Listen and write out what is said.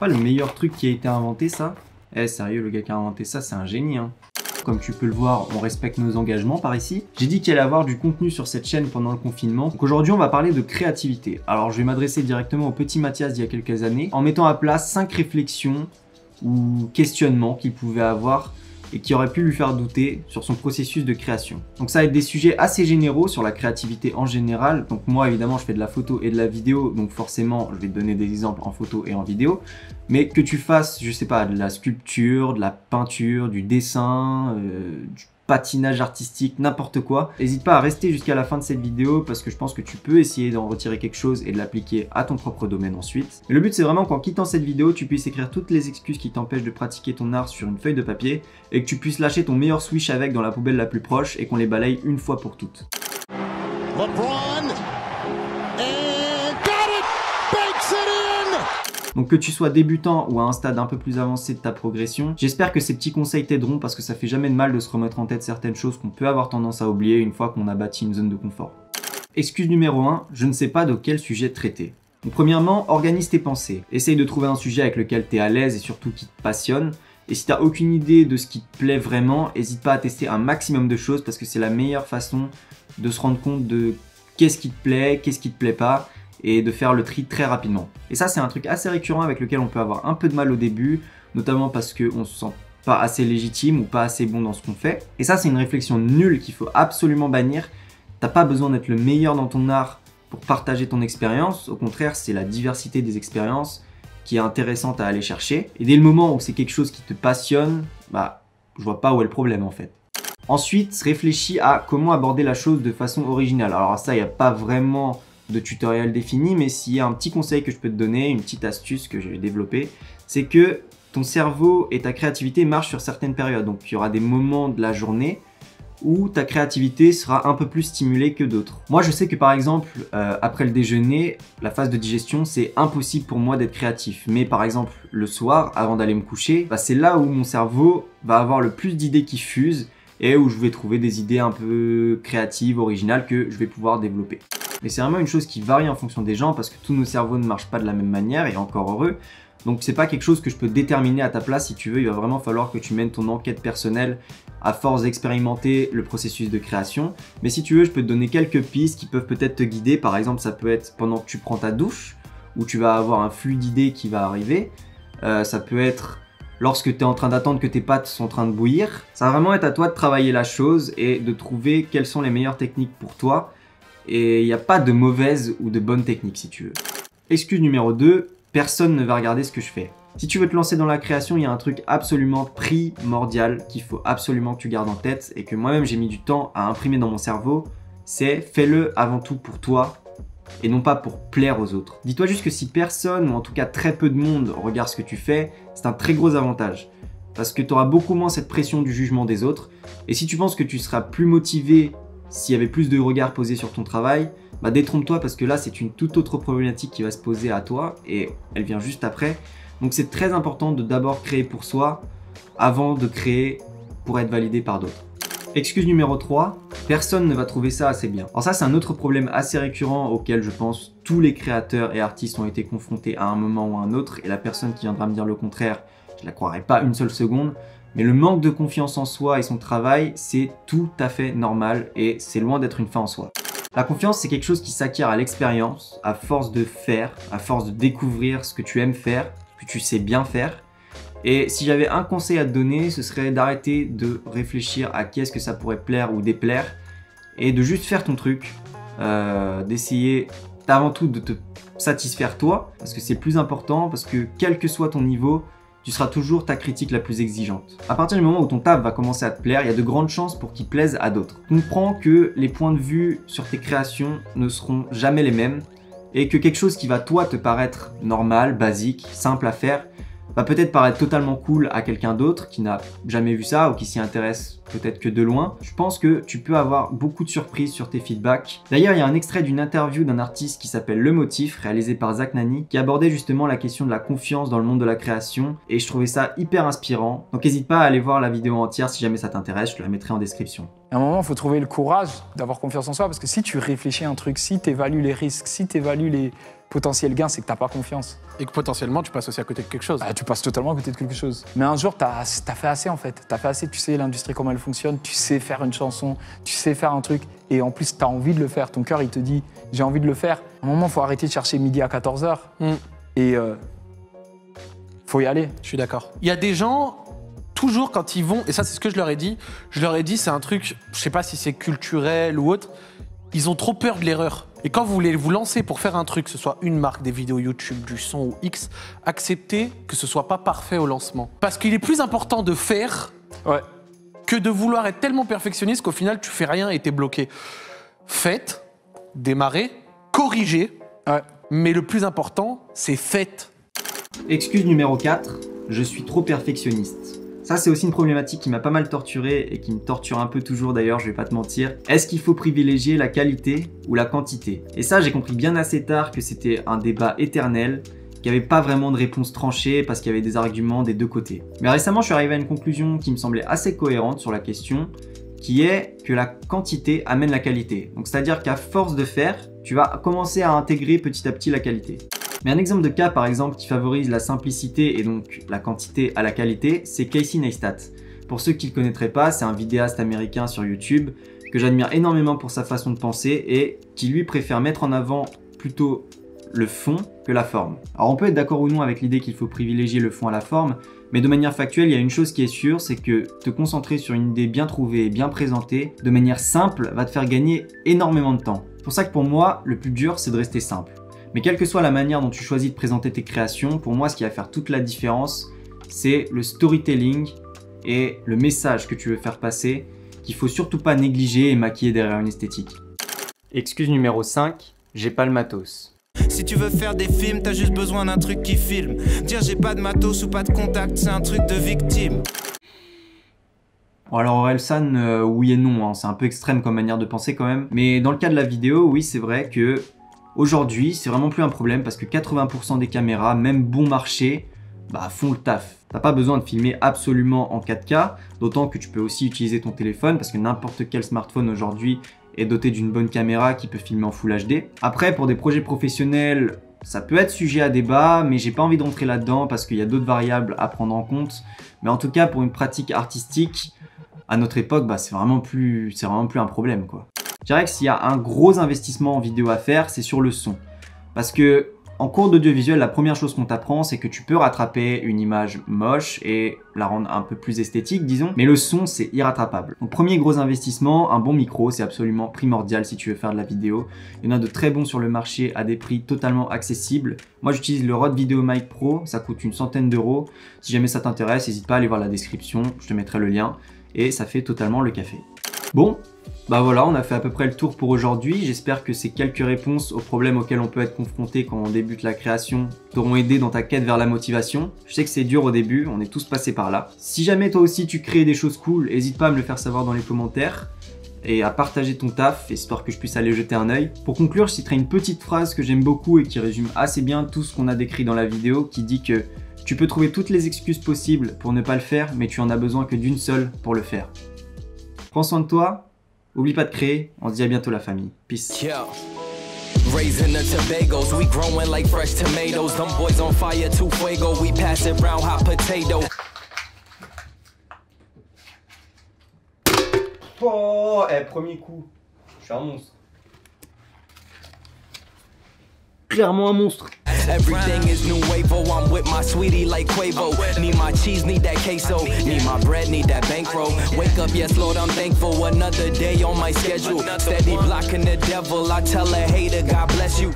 Pas le meilleur truc qui a été inventé, ça. Eh, sérieux, le gars qui a inventé ça, c'est un génie, hein. Comme tu peux le voir, on respecte nos engagements par ici. J'ai dit qu'il allait avoir du contenu sur cette chaîne pendant le confinement. Donc aujourd'hui, on va parler de créativité. Alors je vais m'adresser directement au petit Mathias d'il y a quelques années, en mettant à plat 5 réflexions ou questionnements qu'il pouvait avoir et qui auraient pu lui faire douter sur son processus de création. Donc ça va être des sujets assez généraux sur la créativité en général. Donc moi évidemment je fais de la photo et de la vidéo, donc forcément je vais te donner des exemples en photo et en vidéo. Mais que tu fasses, je sais pas, de la sculpture, de la peinture, du dessin, du patinage artistique, n'importe quoi. N'hésite pas à rester jusqu'à la fin de cette vidéo parce que je pense que tu peux essayer d'en retirer quelque chose et de l'appliquer à ton propre domaine ensuite. Et le but c'est vraiment qu'en quittant cette vidéo, tu puisses écrire toutes les excuses qui t'empêchent de pratiquer ton art sur une feuille de papier et que tu puisses lâcher ton meilleur switch avec dans la poubelle la plus proche et qu'on les balaye une fois pour toutes. Donc que tu sois débutant ou à un stade un peu plus avancé de ta progression, j'espère que ces petits conseils t'aideront parce que ça fait jamais de mal de se remettre en tête certaines choses qu'on peut avoir tendance à oublier une fois qu'on a bâti une zone de confort. Excuse numéro 1, je ne sais pas de quel sujet traiter. Donc premièrement, organise tes pensées. Essaye de trouver un sujet avec lequel tu es à l'aise et surtout qui te passionne. Et si tu n'as aucune idée de ce qui te plaît vraiment, n'hésite pas à tester un maximum de choses parce que c'est la meilleure façon de se rendre compte de qu'est-ce qui te plaît, qu'est-ce qui te plaît pas, et de faire le tri très rapidement. Et ça, c'est un truc assez récurrent avec lequel on peut avoir un peu de mal au début, notamment parce qu'on se sent pas assez légitime ou pas assez bon dans ce qu'on fait. Et ça, c'est une réflexion nulle qu'il faut absolument bannir. T'as pas besoin d'être le meilleur dans ton art pour partager ton expérience. Au contraire, c'est la diversité des expériences qui est intéressante à aller chercher. Et dès le moment où c'est quelque chose qui te passionne, bah, je vois pas où est le problème en fait. Ensuite, réfléchis à comment aborder la chose de façon originale. Alors ça, il n'y a pas vraiment de tutoriel défini, mais s'il y a un petit conseil que je peux te donner, une petite astuce que j'ai développée, c'est que ton cerveau et ta créativité marchent sur certaines périodes. Donc il y aura des moments de la journée où ta créativité sera un peu plus stimulée que d'autres. Moi je sais que par exemple, après le déjeuner, la phase de digestion, c'est impossible pour moi d'être créatif. Mais par exemple, le soir, avant d'aller me coucher, bah, c'est là où mon cerveau va avoir le plus d'idées qui fusent et où je vais trouver des idées un peu créatives, originales que je vais pouvoir développer. Mais c'est vraiment une chose qui varie en fonction des gens parce que tous nos cerveaux ne marchent pas de la même manière et encore heureux. Donc c'est pas quelque chose que je peux déterminer à ta place. Si tu veux, il va vraiment falloir que tu mènes ton enquête personnelle à force d'expérimenter le processus de création. Mais si tu veux, je peux te donner quelques pistes qui peuvent peut-être te guider. Par exemple, ça peut être pendant que tu prends ta douche où tu vas avoir un flux d'idées qui va arriver. Ça peut être lorsque tu es en train d'attendre que tes pâtes sont en train de bouillir. Ça va vraiment être à toi de travailler la chose et de trouver quelles sont les meilleures techniques pour toi. Et il n'y a pas de mauvaise ou de bonne technique si tu veux. Excuse numéro 2, personne ne va regarder ce que je fais. Si tu veux te lancer dans la création, il y a un truc absolument primordial qu'il faut absolument que tu gardes en tête et que moi-même j'ai mis du temps à imprimer dans mon cerveau, c'est fais-le avant tout pour toi et non pas pour plaire aux autres. Dis-toi juste que si personne ou en tout cas très peu de monde regarde ce que tu fais, c'est un très gros avantage. Parce que tu auras beaucoup moins cette pression du jugement des autres et si tu penses que tu seras plus motivé s'il y avait plus de regards posés sur ton travail, bah détrompe-toi parce que là c'est une toute autre problématique qui va se poser à toi et elle vient juste après. Donc c'est très important de d'abord créer pour soi avant de créer pour être validé par d'autres. Excuse numéro 3, personne ne va trouver ça assez bien. Alors ça c'est un autre problème assez récurrent auquel je pense tous les créateurs et artistes ont été confrontés à un moment ou à un autre et la personne qui viendra me dire le contraire, je la croirai pas une seule seconde. Mais le manque de confiance en soi et son travail, c'est tout à fait normal et c'est loin d'être une fin en soi. La confiance, c'est quelque chose qui s'acquiert à l'expérience, à force de faire, à force de découvrir ce que tu aimes faire, ce que tu sais bien faire. Et si j'avais un conseil à te donner, ce serait d'arrêter de réfléchir à qui est-ce que ça pourrait plaire ou déplaire et de juste faire ton truc, d'essayer avant tout de te satisfaire toi, parce que c'est le plus important, parce que quel que soit ton niveau, tu seras toujours ta critique la plus exigeante. À partir du moment où ton taf va commencer à te plaire, il y a de grandes chances pour qu'il plaise à d'autres. Comprends que les points de vue sur tes créations ne seront jamais les mêmes et que quelque chose qui va toi te paraître normal, basique, simple à faire, va peut-être paraître totalement cool à quelqu'un d'autre qui n'a jamais vu ça ou qui s'y intéresse peut-être que de loin. Je pense que tu peux avoir beaucoup de surprises sur tes feedbacks. D'ailleurs, il y a un extrait d'une interview d'un artiste qui s'appelle Le Motif, réalisé par Zach Nani, qui abordait justement la question de la confiance dans le monde de la création et je trouvais ça hyper inspirant. Donc n'hésite pas à aller voir la vidéo entière si jamais ça t'intéresse, je te la mettrai en description. À un moment, il faut trouver le courage d'avoir confiance en soi parce que si tu réfléchis à un truc, si tu évalues les risques, si tu évalues potentiel gain, c'est que t'as pas confiance. Et que potentiellement, tu passes aussi à côté de quelque chose. Bah, tu passes totalement à côté de quelque chose. Mais un jour, t'as fait assez en fait. T'as fait assez, tu sais l'industrie comment elle fonctionne, tu sais faire une chanson, tu sais faire un truc. Et en plus, t'as envie de le faire. Ton cœur, il te dit, j'ai envie de le faire. À un moment, faut arrêter de chercher midi à 14h. Et faut y aller. Je suis d'accord. Il y a des gens, toujours quand ils vont, et ça c'est ce que je leur ai dit, c'est un truc, je sais pas si c'est culturel ou autre, ils ont trop peur de l'erreur. Et quand vous voulez vous lancer pour faire un truc, que ce soit une marque, des vidéos YouTube, du son ou X, acceptez que ce soit pas parfait au lancement. Parce qu'il est plus important de faire que de vouloir être tellement perfectionniste qu'au final tu fais rien et t'es bloqué. Faites, démarrez, corrigez, mais le plus important, c'est faites. Excuse numéro 4, je suis trop perfectionniste. Ça, c'est aussi une problématique qui m'a pas mal torturé et qui me torture un peu toujours d'ailleurs, je vais pas te mentir. Est-ce qu'il faut privilégier la qualité ou la quantité? Et ça, j'ai compris bien assez tard que c'était un débat éternel, qu'il n'y avait pas vraiment de réponse tranchée parce qu'il y avait des arguments des deux côtés. Mais récemment, je suis arrivé à une conclusion qui me semblait assez cohérente sur la question, qui est que la quantité amène la qualité. Donc c'est-à-dire qu'à force de faire, tu vas commencer à intégrer petit à petit la qualité. Mais un exemple de cas par exemple qui favorise la simplicité et donc la quantité à la qualité, c'est Casey Neistat. Pour ceux qui ne le connaîtraient pas, c'est un vidéaste américain sur YouTube que j'admire énormément pour sa façon de penser et qui lui préfère mettre en avant plutôt le fond que la forme. Alors on peut être d'accord ou non avec l'idée qu'il faut privilégier le fond à la forme, mais de manière factuelle, il y a une chose qui est sûre, c'est que te concentrer sur une idée bien trouvée et bien présentée, de manière simple, va te faire gagner énormément de temps. C'est pour ça que pour moi, le plus dur, c'est de rester simple. Mais quelle que soit la manière dont tu choisis de présenter tes créations, pour moi, ce qui va faire toute la différence, c'est le storytelling et le message que tu veux faire passer, qu'il faut surtout pas négliger et maquiller derrière une esthétique. Excuse numéro 5, j'ai pas le matos. Si tu veux faire des films, t'as juste besoin d'un truc qui filme. Dire j'ai pas de matos ou pas de contact, c'est un truc de victime. Bon alors Orelsan, oui et non, hein, c'est un peu extrême comme manière de penser quand même. Mais dans le cas de la vidéo, oui c'est vrai que aujourd'hui, c'est vraiment plus un problème parce que 80% des caméras, même bon marché, font le taf. T'as pas besoin de filmer absolument en 4K, d'autant que tu peux aussi utiliser ton téléphone parce que n'importe quel smartphone aujourd'hui est doté d'une bonne caméra qui peut filmer en Full HD. Après, pour des projets professionnels, ça peut être sujet à débat, mais j'ai pas envie de rentrer là-dedans parce qu'il y a d'autres variables à prendre en compte. Mais en tout cas, pour une pratique artistique, à notre époque, c'est vraiment plus un problème, quoi. Je dirais que s'il y a un gros investissement en vidéo à faire, c'est sur le son. Parce que en cours d'audiovisuel, la première chose qu'on t'apprend, c'est que tu peux rattraper une image moche et la rendre un peu plus esthétique, disons. Mais le son, c'est irrattrapable. Donc premier gros investissement, un bon micro, c'est absolument primordial si tu veux faire de la vidéo. Il y en a de très bons sur le marché à des prix totalement accessibles. Moi, j'utilise le Rode VideoMic Pro, ça coûte une centaine d'euros. Si jamais ça t'intéresse, n'hésite pas à aller voir la description, je te mettrai le lien. Et ça fait totalement le café. Bon, voilà, on a fait à peu près le tour pour aujourd'hui. J'espère que ces quelques réponses aux problèmes auxquels on peut être confronté quand on débute la création t'auront aidé dans ta quête vers la motivation. Je sais que c'est dur au début, on est tous passés par là. Si jamais toi aussi tu crées des choses cool, n'hésite pas à me le faire savoir dans les commentaires et à partager ton taf, histoire que je puisse aller jeter un œil. Pour conclure, je citerai une petite phrase que j'aime beaucoup et qui résume assez bien tout ce qu'on a décrit dans la vidéo, qui dit que tu peux trouver toutes les excuses possibles pour ne pas le faire, mais tu en as besoin que d'une seule pour le faire. Prends soin de toi. Oublie pas de créer, on se dit à bientôt la famille. Peace. Raising the Tobagos, we growing like fresh tomatoes. Them boys on fire, too fuego, we pass it round hot potato. Oh, premier coup. Je suis un monstre. Clairement un monstre. Everything is new wave, oh, I'm with my sweetie like Quavo. Need my cheese, need that queso. Need my bread, need that bankroll. Wake up, yes, Lord, I'm thankful. Another day on my schedule. Steady blocking the devil. I tell a hater, God bless you.